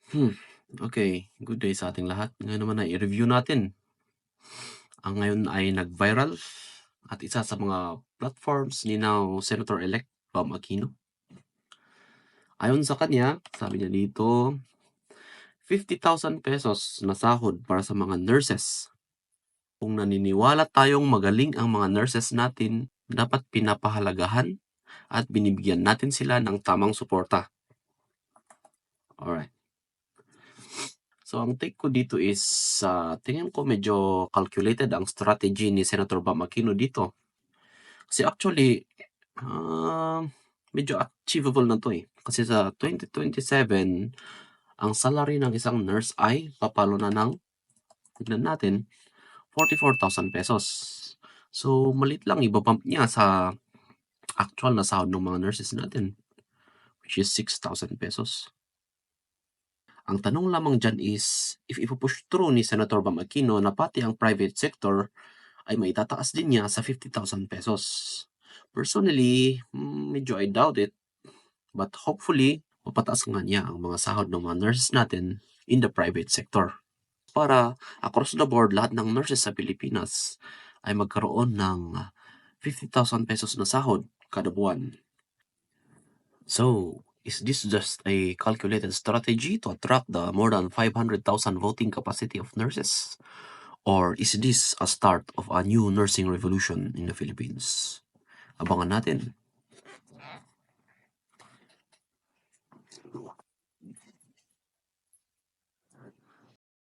Hmm, okay. Good day sa ating lahat. Ngayon naman ay i-review natin ang ngayon ay nag-viral at isa sa mga platforms ni now Senator-elect Bam Aquino. Ayon sa kanya, sabi niya dito, 50,000 pesos na sahod para sa mga nurses. Kung naniniwala tayong magaling ang mga nurses natin, dapat pinapahalagahan at binibigyan natin sila ng tamang suporta. Alright. So, ang take ko dito is, tingin ko medyo calculated ang strategy ni Senator Bam Aquino dito. Kasi actually, medyo achievable na 'to, eh. Kasi sa 2027, ang salary ng isang nurse ay papalo na ng, tignan natin, 44,000 pesos. So, maliit lang iba-bump niya sa actual na sahod ng mga nurses natin, which is 6,000 pesos. Ang tanong lamang diyan is, if ipu-push through ni Senator Bam Aquino na pati ang private sector ay maitataas din niya sa 50,000 pesos. Personally, medyo I doubt it, but hopefully mapataas nga niya ang mga sahod ng mga nurses natin in the private sector. Para across the board, lahat ng nurses sa Pilipinas ay magkaroon ng 50,000 pesos na sahod kada buwan. So, is this just a calculated strategy to attract the more than 500,000 voting capacity of nurses? Or is this a start of a new nursing revolution in the Philippines? Abangan natin.